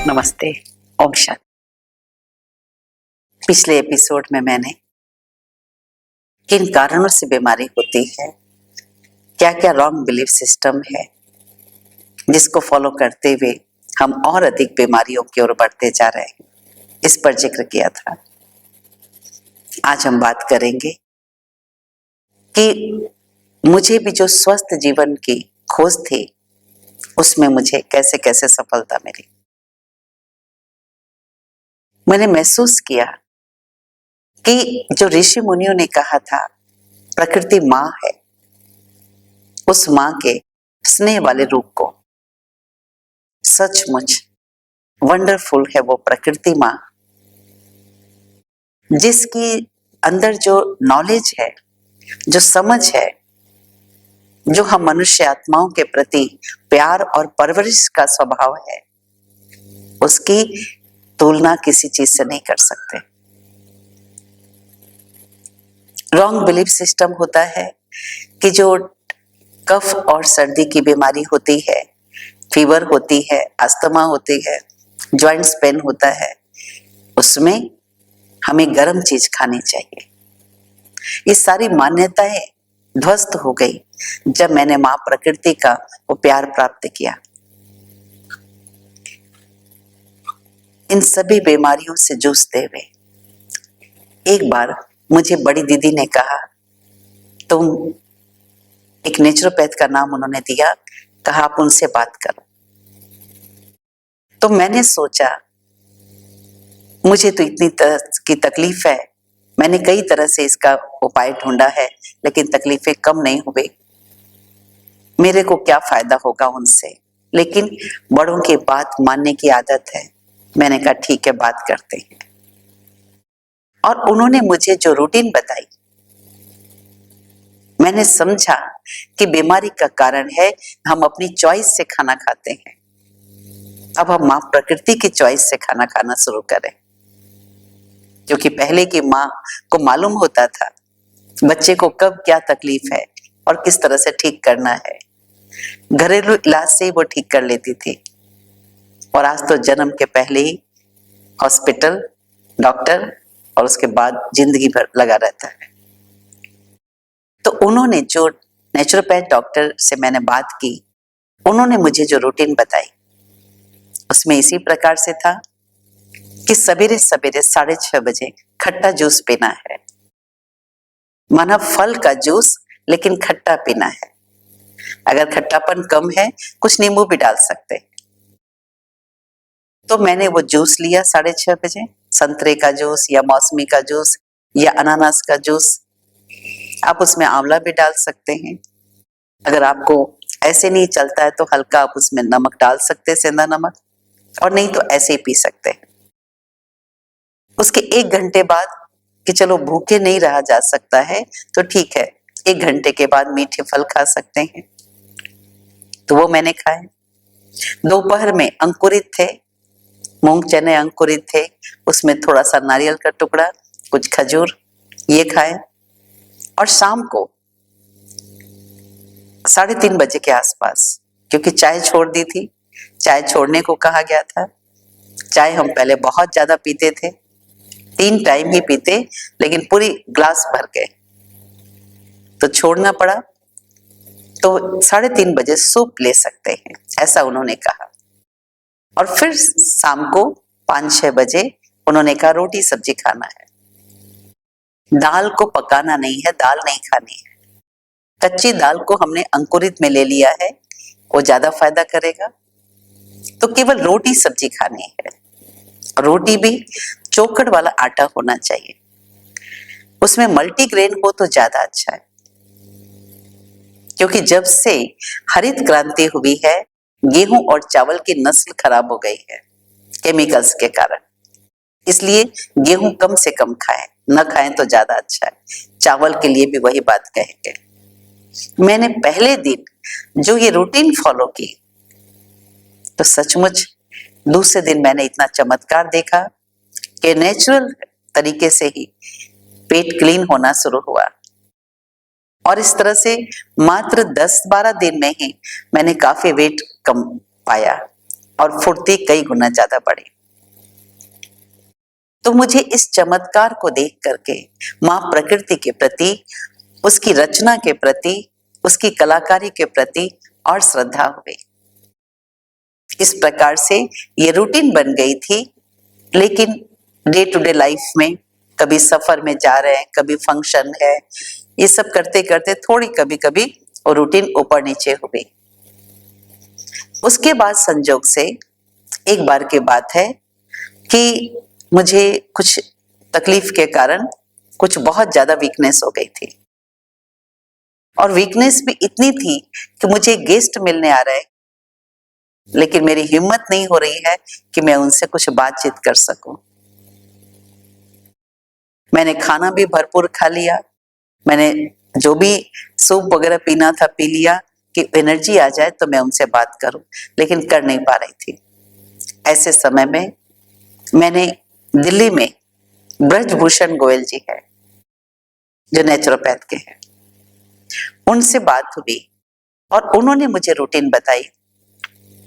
नमस्ते, ओम शांति। पिछले एपिसोड में मैंने किन कारणों से बीमारी होती है, क्या क्या रॉन्ग बिलीफ सिस्टम है जिसको फॉलो करते हुए हम और अधिक बीमारियों की ओर बढ़ते जा रहे हैं, इस पर जिक्र किया था। आज हम बात करेंगे कि मुझे भी जो स्वस्थ जीवन की खोज थी उसमें मुझे कैसे कैसे सफलता मिली। मैंने महसूस किया कि जो ऋषि मुनियों ने कहा था प्रकृति माँ है, उस माँ के स्नेह वाले रूप को सचमुच वंडरफुल है वो प्रकृति माँ, जिसकी अंदर जो नॉलेज है, जो समझ है, जो हम मनुष्य आत्माओं के प्रति प्यार और परवरिश का स्वभाव है, उसकी तुलना किसी चीज से नहीं कर सकते। रॉन्ग बिलीफ सिस्टम होता है कि जो कफ और सर्दी की बीमारी होती है, फीवर होती है, अस्थमा होती है, जॉइंट्स पेन होता है, उसमें हमें गर्म चीज खानी चाहिए। ये सारी मान्यताएं ध्वस्त हो गई जब मैंने मां प्रकृति का वो प्यार प्राप्त किया। इन सभी बीमारियों से जूझते हुए एक बार मुझे बड़ी दीदी ने कहा, तुम एक नेचुरोपैथ का नाम उन्होंने दिया, कहा आप उनसे बात करो। तो मैंने सोचा मुझे तो इतनी तरह की तकलीफ है, मैंने कई तरह से इसका उपाय ढूंढा है, लेकिन तकलीफें कम नहीं हुई, मेरे को क्या फायदा होगा उनसे। लेकिन बड़ों की बात मानने की आदत है, मैंने कहा ठीक है बात करते हैं। और उन्होंने मुझे जो रूटीन बताई, मैंने समझा कि बीमारी का कारण है हम अपनी चॉइस से खाना खाते हैं। अब हम मां प्रकृति की चॉइस से खाना खाना शुरू करें, क्योंकि पहले की मां को मालूम होता था बच्चे को कब क्या तकलीफ है और किस तरह से ठीक करना है। घरेलू इलाज से ही वो ठीक कर लेती थी। और आज तो जन्म के पहले ही हॉस्पिटल, डॉक्टर और उसके बाद जिंदगी भर लगा रहता है। तो उन्होंने जो नेचुरोपैथ डॉक्टर से मैंने बात की, उन्होंने मुझे जो रूटीन बताई उसमें इसी प्रकार से था कि सवेरे सवेरे 6:30 बजे खट्टा जूस पीना है, माना फल का जूस, लेकिन खट्टा पीना है। अगर खट्टापन कम है कुछ नींबू भी डाल सकते हैं। तो मैंने वो जूस लिया 6:30 बजे, संतरे का जूस या मौसमी का जूस या अनानास का जूस। आप उसमें आंवला भी डाल सकते हैं। अगर आपको ऐसे नहीं चलता है तो हल्का आप उसमें नमक डाल सकते हैं, सेंधा नमक, और नहीं तो ऐसे ही पी सकते हैं। उसके 1 घंटे बाद कि चलो भूखे नहीं रहा जा सकता है तो ठीक है, 1 घंटे के बाद मीठे फल खा सकते हैं। तो वो मैंने खाए। दोपहर में अंकुरित थे, मूंग चने अंकुरित थे, उसमें थोड़ा सा नारियल का टुकड़ा, कुछ खजूर, ये खाए। और शाम को 3:30 बजे के आसपास, क्योंकि चाय छोड़ दी थी, चाय छोड़ने को कहा गया था। चाय हम पहले बहुत ज्यादा पीते थे, 3 टाइम ही पीते, लेकिन पूरी ग्लास भर के, तो छोड़ना पड़ा। तो 3:30 बजे सूप ले सकते हैं, ऐसा उन्होंने कहा। और फिर शाम को 5-6 बजे उन्होंने कहा रोटी सब्जी खाना है, दाल को पकाना नहीं है, दाल नहीं खानी है। कच्ची दाल को हमने अंकुरित में ले लिया है, वो ज्यादा फायदा करेगा। तो केवल रोटी सब्जी खानी है। रोटी भी चोखड़ वाला आटा होना चाहिए, उसमें मल्टीग्रेन हो तो ज्यादा अच्छा है। क्योंकि जब से हरित क्रांति हुई है, गेहूं और चावल की नस्ल खराब हो गई है केमिकल्स के कारण। इसलिए गेहूं कम से कम खाएं, न खाएं तो ज्यादा अच्छा है। चावल के लिए भी वही बात कहेंगे। मैंने पहले दिन जो ये रूटीन फॉलो की, तो सचमुच दूसरे दिन मैंने इतना चमत्कार देखा कि नेचुरल तरीके से ही पेट क्लीन होना शुरू हुआ। और इस तरह से मात्र 10-12 दिन में ही मैंने काफी वेट कम पाया। और फुर्ती कई गुना ज्यादा बढ़ी। तो मुझे इस चमत्कार को देख करके माँ प्रकृति के प्रति, उसकी रचना के प्रति, उसकी कलाकारी के प्रति और श्रद्धा हुई। इस प्रकार से ये रूटीन बन गई थी। लेकिन डे टू डे लाइफ में कभी सफर में जा रहे हैं, कभी फंक्शन है, ये सब करते करते थोड़ी कभी कभी वो रूटीन ऊपर नीचे हो गई। उसके बाद संजोग से एक बार की बात है कि मुझे कुछ तकलीफ के कारण कुछ बहुत ज्यादा वीकनेस हो गई थी, और वीकनेस भी इतनी थी कि मुझे गेस्ट मिलने आ रहे हैं, लेकिन मेरी हिम्मत नहीं हो रही है कि मैं उनसे कुछ बातचीत कर सकूं। मैंने खाना भी भरपूर खा लिया, मैंने जो भी सूप वगैरह पीना था पी लिया कि एनर्जी आ जाए तो मैं उनसे बात करूं, लेकिन कर नहीं पा रही थी। ऐसे समय में मैंने दिल्ली में ब्रजभूषण गोयल जी है जो नेचुरोपैथ के हैं, उनसे बात हुई और उन्होंने मुझे रूटीन बताई।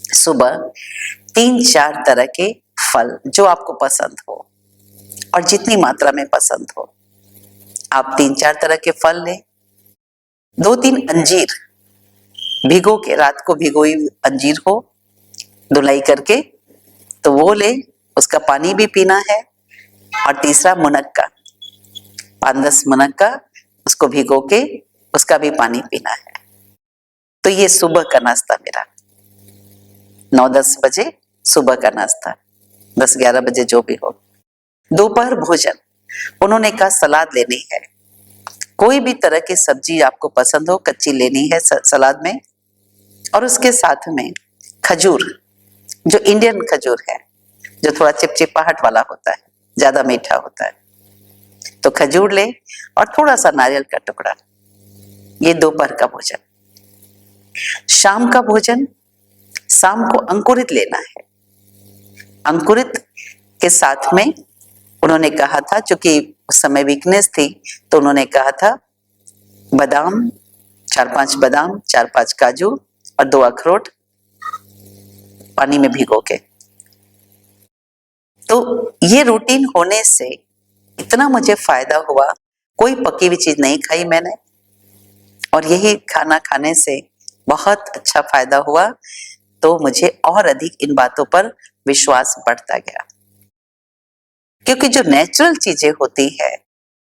सुबह 3-4 तरह के फल जो आपको पसंद हो और जितनी मात्रा में पसंद हो, आप 3-4 तरह के फल लें। 2-3 अंजीर भिगो के, रात को भिगोई अंजीर हो धुलाई करके तो वो ले, उसका पानी भी पीना है। और तीसरा मुनक्का, 5-10 मुनक्का उसको भिगो के उसका भी पानी पीना है। तो ये सुबह का नाश्ता मेरा, 9-10 बजे सुबह का नाश्ता, 10-11 बजे जो भी हो। दोपहर भोजन उन्होंने कहा सलाद लेनी है, कोई भी तरह की सब्जी आपको पसंद हो कच्ची लेनी है सलाद में, और उसके साथ में खजूर, जो इंडियन खजूर है, जो थोड़ा चिपचिपाहट वाला होता है, ज्यादा मीठा होता है, तो खजूर ले और थोड़ा सा नारियल का टुकड़ा। ये दोपहर का भोजन। शाम का भोजन, शाम को अंकुरित लेना है। अंकुरित के साथ में उन्होंने कहा था, चूंकि उस समय वीकनेस थी तो उन्होंने कहा था बादाम, 4-5 बादाम, 4-5 काजू और 2 अखरोट पानी में भिगो के। तो ये रूटीन होने से इतना मुझे फायदा हुआ, कोई पकी हुई चीज नहीं खाई मैंने, और यही खाना खाने से बहुत अच्छा फायदा हुआ। तो मुझे और अधिक इन बातों पर विश्वास बढ़ता गया, क्योंकि जो नेचुरल चीजें होती है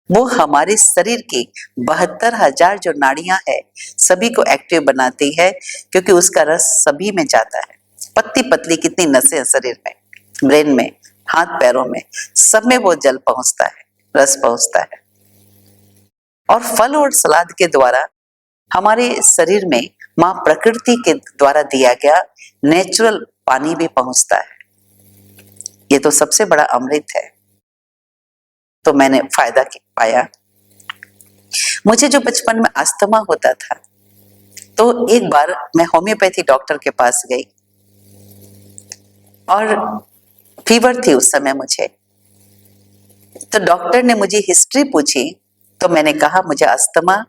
वो हमारे शरीर की 72,000 जो नाड़ियां है सभी को एक्टिव बनाती है, क्योंकि उसका रस सभी में जाता है। पतली पतली कितनी नसें हैं शरीर में, ब्रेन में, हाथ पैरों में, सब में वो जल पहुंचता है, रस पहुंचता है। और फल और सलाद के द्वारा हमारे शरीर में माँ प्रकृति के द्वारा दिया गया नेचुरल पानी भी पहुंचता है। ये तो सबसे बड़ा अमृत है। तो मैंने फायदा पाया। मुझे जो बचपन में अस्थमा होता था, तो एक बार मैं होम्योपैथी डॉक्टर के पास गई और फीवर थी उस समय मुझे। तो डॉक्टर ने मुझे हिस्ट्री पूछी, तो मैंने कहा मुझे अस्थमा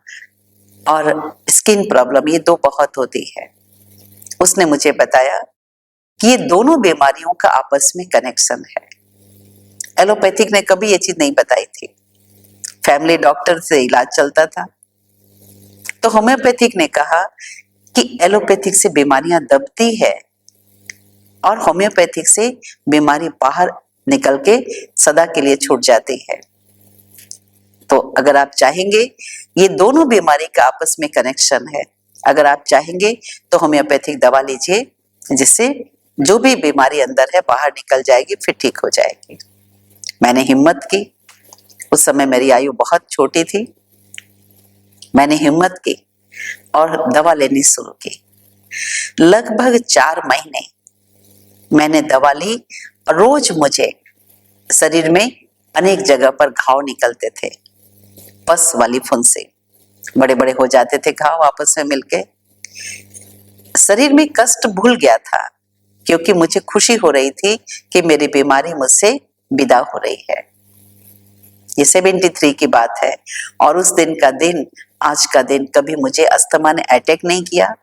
और स्किन प्रॉब्लम ये 2 बहुत होती है। उसने मुझे बताया कि ये दोनों बीमारियों का आपस में कनेक्शन है। एलोपैथिक ने कभी ये चीज नहीं बताई थी, फैमिली डॉक्टर से इलाज चलता था। तो होम्योपैथिक ने कहा कि एलोपैथिक से बीमारियां दबती है और होम्योपैथिक से बीमारी बाहर निकल के सदा के लिए छूट जाती है। तो अगर आप चाहेंगे, ये दोनों बीमारी का आपस में कनेक्शन है, अगर आप चाहेंगे तो होम्योपैथिक दवा लीजिए, जिससे जो भी बीमारी अंदर है बाहर निकल जाएगी, फिर ठीक हो जाएगी। मैंने हिम्मत की, उस समय मेरी आयु बहुत छोटी थी, मैंने हिम्मत की और दवा लेनी शुरू की। लगभग 4 महीने मैंने दवा ली, और रोज मुझे शरीर में अनेक जगह पर घाव निकलते थे, पस वाली फुंसी, बड़े बड़े हो जाते थे घाव आपस में मिलके। शरीर में कष्ट भूल गया था, क्योंकि मुझे खुशी हो रही थी कि मेरी बीमारी मुझसे विदा हो रही है। ये 73 की बात है, और उस दिन का दिन, आज का दिन, कभी मुझे अस्थमा ने अटैक नहीं किया,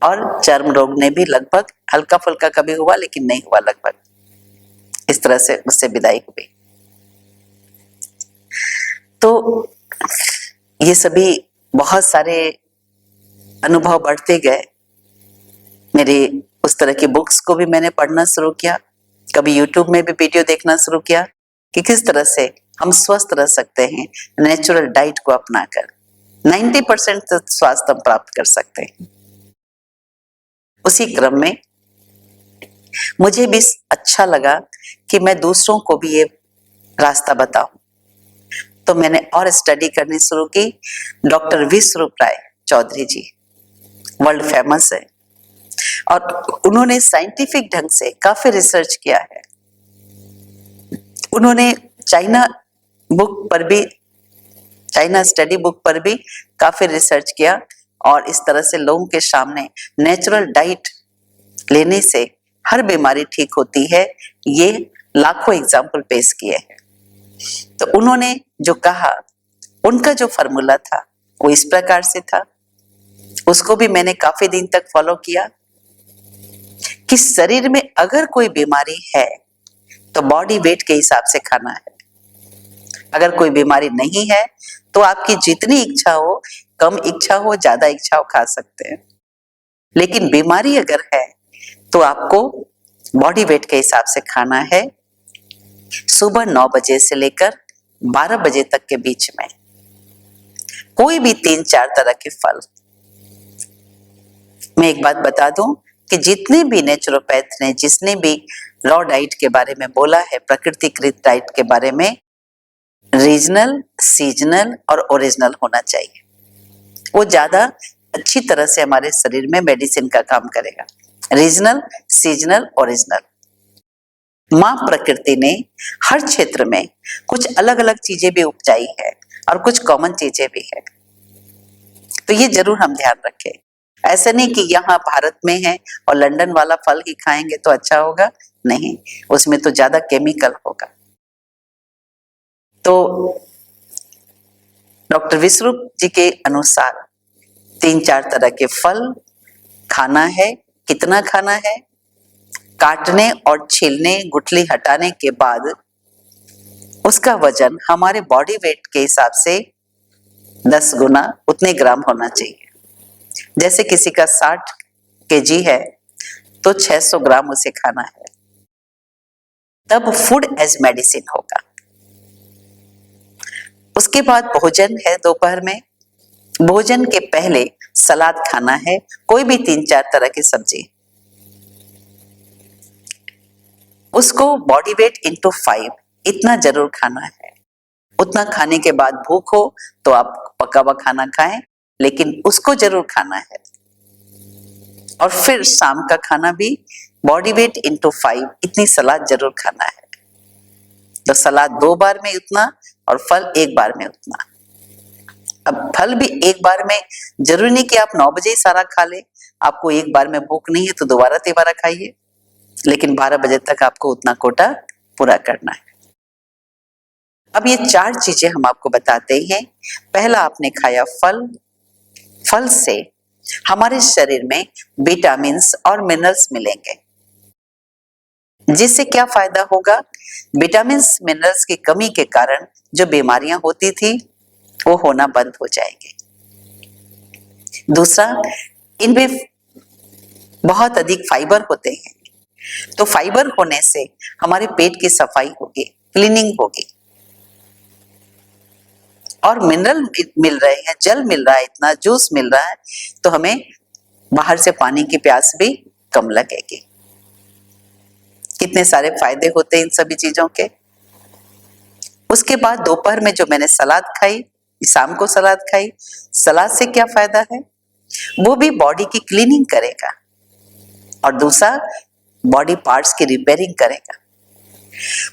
और चर्म रोग ने भी लगभग हल्का फुल्का कभी हुआ, लेकिन नहीं हुआ लगभग, इस तरह से उससे विदाई हुई। तो ये सभी बहुत सारे अनुभव बढ़ते गए। मेरे उस तरह की बुक्स को भी मैंने पढ़ना शुरू किया, कभी यूट्यूब में भी वीडियो देखना शुरू किया कि किस तरह से हम स्वस्थ रह सकते हैं नेचुरल डाइट को अपनाकर। 90% तक स्वास्थ्य हम प्राप्त कर सकते हैं। उसी क्रम में मुझे भी अच्छा लगा कि मैं दूसरों को भी ये रास्ता बताऊं, तो मैंने और स्टडी करनी शुरू की। डॉक्टर विश्वरूप राय चौधरी जी वर्ल्ड फेमस है और उन्होंने साइंटिफिक ढंग से काफी रिसर्च किया है। उन्होंने चाइना स्टडी बुक पर भी काफी रिसर्च किया और इस तरह से लोगों के सामने नेचुरल डाइट लेने से हर बीमारी ठीक होती है, ये लाखों एग्जाम्पल पेश किए हैं। तो उन्होंने जो कहा, उनका जो फॉर्मूला था वो इस प्रकार से था, उसको भी मैंने काफी दिन तक फॉलो किया कि शरीर में अगर कोई बीमारी है तो बॉडी वेट के हिसाब से खाना है। अगर कोई बीमारी नहीं है तो आपकी जितनी इच्छा हो, कम इच्छा हो, ज्यादा इच्छा हो, खा सकते हैं। लेकिन बीमारी अगर है तो आपको बॉडी वेट के हिसाब से खाना है। सुबह 9 बजे से लेकर 12 बजे तक के बीच में कोई भी 3-4 तरह के फल। मैं एक बात बता दूं कि जितने भी नेचुरोपैथ ने जिसने भी रॉ डाइट के बारे में बोला है, प्रकृतिकृत डाइट के बारे में, रीजनल, सीजनल और ओरिजिनल होना चाहिए। वो ज्यादा अच्छी तरह से हमारे शरीर में मेडिसिन का काम करेगा। Regional, seasonal, original. माँ प्रकृति ने हर क्षेत्र में कुछ अलग अलग चीजें भी उपजाई है और कुछ कॉमन चीजें भी है, तो ये जरूर हम ध्यान रखें। ऐसा नहीं कि यहाँ भारत में है और लंदन वाला फल ही खाएंगे तो अच्छा होगा, नहीं, उसमें तो ज्यादा केमिकल होगा। तो डॉक्टर विश्वरूप जी के अनुसार 3-4 तरह के फल खाना है। कितना खाना है? काटने और छीलने, गुठली हटाने के बाद उसका वजन हमारे बॉडी वेट के हिसाब से 10 गुना उतने ग्राम होना चाहिए। जैसे किसी का 60 केजी है तो 600 ग्राम उसे खाना है, तब फूड एज मेडिसिन होगा। उसके बाद भोजन है दोपहर में। भोजन के पहले सलाद खाना है, कोई भी 3-4 तरह की सब्जी। उसको बॉडी वेट इंटू 5 इतना जरूर खाना है। उतना खाने के बाद भूख हो तो आप पका हुआ खाना खाएं, लेकिन उसको जरूर खाना है। और फिर शाम का खाना भी बॉडी वेट इंटू 5 इतनी सलाद जरूर खाना है। तो सलाद 2 बार में उतना और फल 1 बार में उतना। अब फल भी 1 बार में जरूरी नहीं कि आप 9 बजे ही सारा खा ले। आपको 1 बार में भूख नहीं है तो दोबारा तिबारा खाइए, लेकिन 12 बजे तक आपको उतना कोटा पूरा करना है। अब ये 4 चीजें हम आपको बताते हैं। पहला आपने खाया फल। फल से हमारे शरीर में विटामिन्स और मिनरल्स मिलेंगे, जिससे क्या फायदा होगा? विटामिन्स मिनरल्स की कमी के कारण जो बीमारियां होती थी वो होना बंद हो जाएंगे। दूसरा, इनमें बहुत अधिक फाइबर होते हैं, तो फाइबर होने से हमारे पेट की सफाई होगी, क्लीनिंग होगी। और मिनरल मिल रहे हैं, जल मिल रहा है, इतना जूस मिल रहा है, तो हमें बाहर से पानी की प्यास भी कम लगेगी। कितने सारे फायदे होते हैं इन सभी चीजों के। उसके बाद दोपहर में जो मैंने सलाद खाई, शाम को सलाद खाई, सलाद से क्या फायदा है? वो भी बॉडी की क्लीनिंग करेगा और दूसरा बॉडी पार्ट्स की रिपेयरिंग करेगा।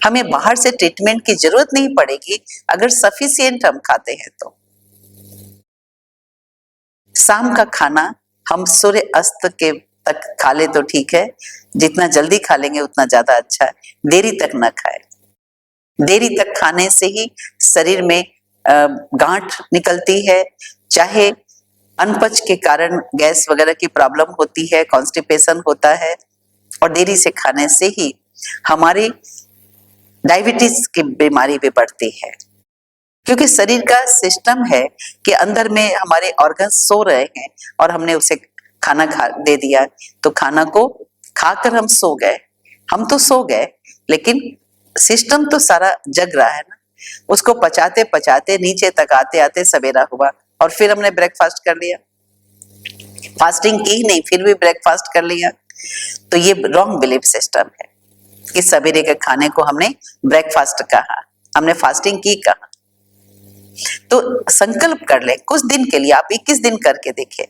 हमें बाहर से ट्रीटमेंट की जरूरत नहीं पड़ेगी अगर सफिशिएंट हम खाते हैं तो। शाम का खाना हम सूर्य अस्त के तक खा ले तो ठीक है, जितना जल्दी खा लेंगे उतना ज्यादा अच्छा है। देरी तक ना खाए। देरी तक खाने से ही शरीर में गांठ निकलती है, चाहे अनपच के कारण गैस वगैरह की प्रॉब्लम होती है, कॉन्स्टिपेशन होता है और देरी से खाने से ही हमारी डायबिटीज की बीमारी भी बढ़ती है, क्योंकि शरीर का सिस्टम है कि अंदर में हमारे ऑर्गन सो रहे हैं और हमने उसे खाना खा दे दिया, तो खाना को खाकर हम सो गए। हम तो सो गए लेकिन सिस्टम तो सारा जग रहा है ना, उसको पचाते पचाते नीचे तक आते आते सवेरा हुआ और फिर हमने ब्रेकफास्ट कर लिया। फास्टिंग की ही नहीं, फिर भी ब्रेकफास्ट कर लिया। तो ये रॉन्ग बिलीफ सिस्टम है कि सवेरे के खाने को हमने ब्रेकफास्ट कहा, हमने फास्टिंग की कहा। तो संकल्प कर ले कुछ दिन के लिए, आप 21 दिन करके देखें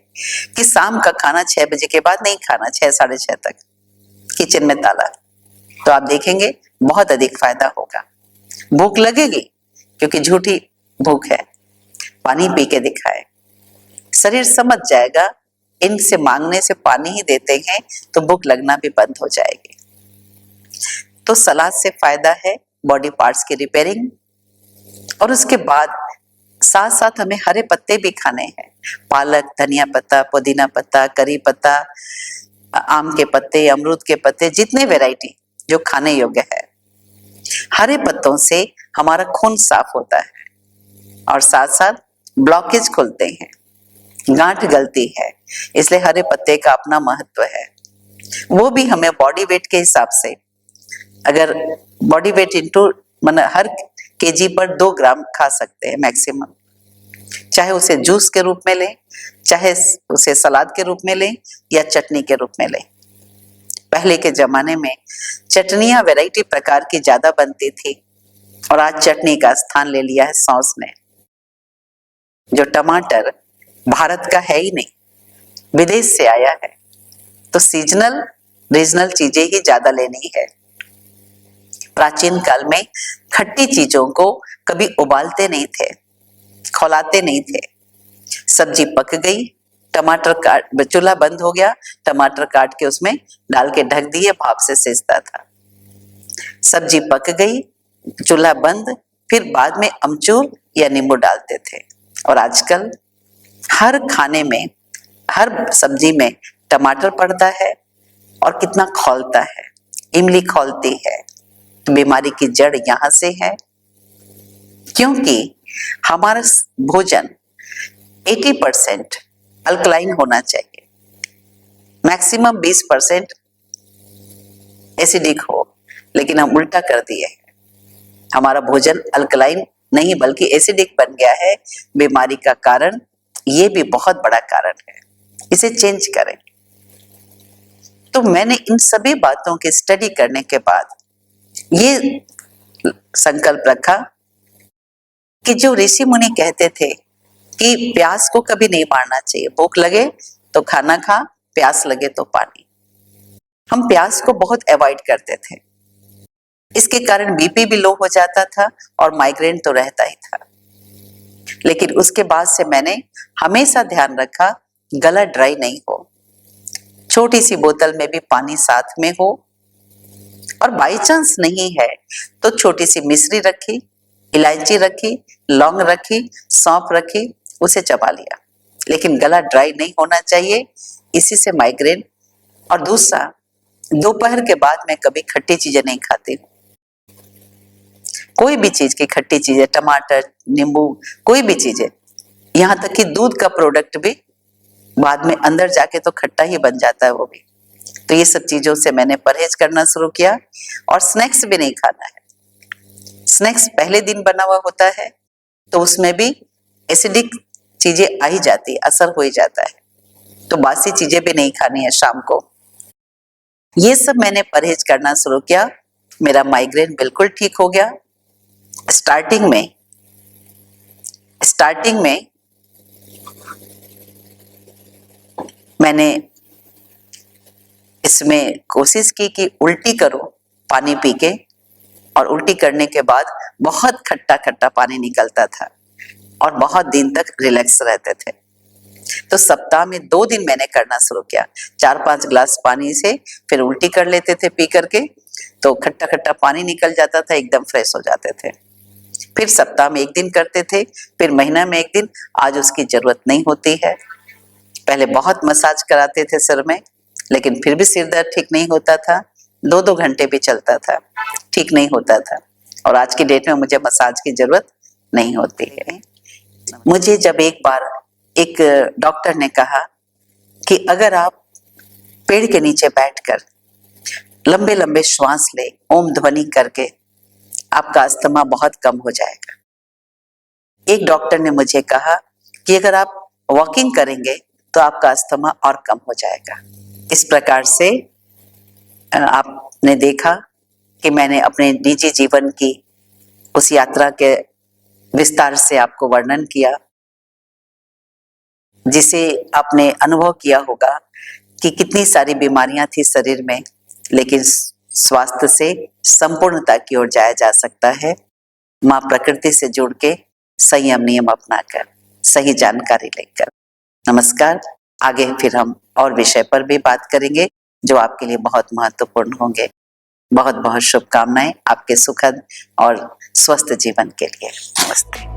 कि शाम का खाना 6 बजे के बाद नहीं खाना, 6 साढ़े 6 तक किचन में ताला, तो आप देखेंगे बहुत अधिक फायदा होगा। भूख लगेगी क्योंकि झूठी भूख है, पानी पी के दिखाए, शरीर समझ जाएगा इनसे मांगने से पानी ही देते हैं तो भूख लगना भी बंद हो जाएगी। तो सलाद से फायदा है बॉडी पार्ट्स की रिपेयरिंग, और उसके बाद साथ साथ हमें हरे पत्ते भी खाने हैं, पालक, धनिया पत्ता, पुदीना पत्ता, करी पत्ता, आम के पत्ते, अमरूद के पत्ते, जितने वैरायटी जो खाने योग्य है। हरे पत्तों से हमारा खून साफ होता है और साथ साथ ब्लॉकेज खुलते हैं, गांठ गलती है, इसलिए हरे पत्ते का अपना महत्व है। वो भी हमें बॉडी वेट के हिसाब से, अगर बॉडी वेट इंटू मतलब हर केजी पर 2 ग्राम खा सकते हैं मैक्सिमम, चाहे उसे जूस के रूप में लें, चाहे उसे सलाद के रूप में लें या चटनी के रूप में लें। पहले के जमाने में चटनियां वैरायटी प्रकार की ज्यादा बनती थी और आज चटनी का स्थान ले लिया है सॉस ने। जो टमाटर भारत का है ही नहीं, विदेश से आया है, तो सीजनल रीजनल चीजें ही ज्यादा लेनी है। प्राचीन काल में खट्टी चीजों को कभी उबालते नहीं थे, खौलाते नहीं थे। सब्जी पक गई, टमाटर काट, चूल्हा बंद हो गया, टमाटर काट के उसमें डाल के ढक दिए, भाप से सिजता था। सब्जी पक गई, चूल्हा बंद, फिर बाद में अमचूर या नींबू डालते थे। और आजकल हर खाने में, हर सब्जी में टमाटर पड़ता है और कितना खौलता है, इमली खौलती है। तो बीमारी की जड़ यहां से है, क्योंकि हमारा भोजन 80% अल्कलाइन होना चाहिए, मैक्सिमम 20% एसिडिक हो, लेकिन हम उल्टा कर दिए हैं। हमारा भोजन अल्कलाइन नहीं बल्कि एसिडिक बन गया है। बीमारी का कारण ये भी बहुत बड़ा कारण है, इसे चेंज करें। तो मैंने इन सभी बातों की स्टडी करने के बाद ये संकल्प रखा कि जो ऋषि मुनि कहते थे कि प्यास को कभी नहीं मारना चाहिए, भूख लगे तो खाना खा, प्यास लगे तो पानी, हम प्यास को बहुत अवॉइड करते थे। इसके कारण बीपी भी लो हो जाता था और माइग्रेन तो रहता ही था। लेकिन उसके बाद से मैंने हमेशा ध्यान रखा गला ड्राई नहीं हो, छोटी सी बोतल में भी पानी साथ में हो, और बाई चांस नहीं है तो छोटी सी मिश्री रखी, इलायची रखी, लौंग रखी, सौंफ रखी, उसे चबा लिया, लेकिन गला ड्राई नहीं होना चाहिए। इसी से माइग्रेन। और दूसरा, दोपहर के बाद मैं कभी खट्टी चीजें नहीं खाती हूँ, कोई भी चीज की खट्टी चीजें, टमाटर, नींबू, कोई भी चीजें, यहाँ तक कि दूध का प्रोडक्ट भी बाद में अंदर जाके तो खट्टा ही बन जाता है वो भी। तो ये सब चीजों से मैंने परहेज करना शुरू किया। और स्नैक्स भी नहीं खाना है। स्नैक्स पहले दिन बना हुआ होता है तो उसमें भी एसिडिक चीजें आ ही जाती है, असर हो ही जाता है। तो बासी चीजें भी नहीं खानी है शाम को। ये सब मैंने परहेज करना शुरू किया, मेरा माइग्रेन बिल्कुल ठीक हो गया। स्टार्टिंग में मैंने इसमें कोशिश की कि उल्टी करो पानी पी के, और उल्टी करने के बाद बहुत खट्टा खट्टा पानी निकलता था और बहुत दिन तक रिलैक्स रहते थे। तो सप्ताह में 2 दिन मैंने करना शुरू किया, 4-5 ग्लास पानी से फिर उल्टी कर लेते थे पी करके, तो खट्टा खट्टा पानी निकल जाता था, एकदम फ्रेश हो जाते थे। फिर सप्ताह में 1 दिन करते थे, फिर महीना में 1 दिन, आज उसकी जरूरत नहीं होती है। पहले बहुत मसाज कराते थे सिर में, लेकिन फिर भी सिर दर्द ठीक नहीं होता था, 2-2 घंटे भी चलता था, ठीक नहीं होता था। और आज की डेट में मुझे मसाज की जरूरत नहीं होती है। मुझे जब एक बार एक डॉक्टर ने कहा कि अगर आप पेड़ के नीचे बैठकर लंबे लंबे श्वास ले, ओम ध्वनि करके, आपका अस्थमा बहुत कम हो जाएगा। एक डॉक्टर ने मुझे कहा कि अगर आप वॉकिंग करेंगे तो आपका अस्थमा और कम हो जाएगा। इस प्रकार से आपने देखा कि मैंने अपने निजी जीवन की उस यात्रा के विस्तार से आपको वर्णन किया, जिसे आपने अनुभव किया होगा कि कितनी सारी बीमारियां थी शरीर में, लेकिन स्वास्थ्य से संपूर्णता की ओर जाया जा सकता है माँ प्रकृति से जुड़ के, संयम नियम अपनाकर, सही जानकारी लेकर। नमस्कार। आगे फिर हम और विषय पर भी बात करेंगे जो आपके लिए बहुत महत्वपूर्ण होंगे। बहुत बहुत शुभकामनाएं आपके सुखद और स्वस्थ जीवन के लिए। नमस्ते।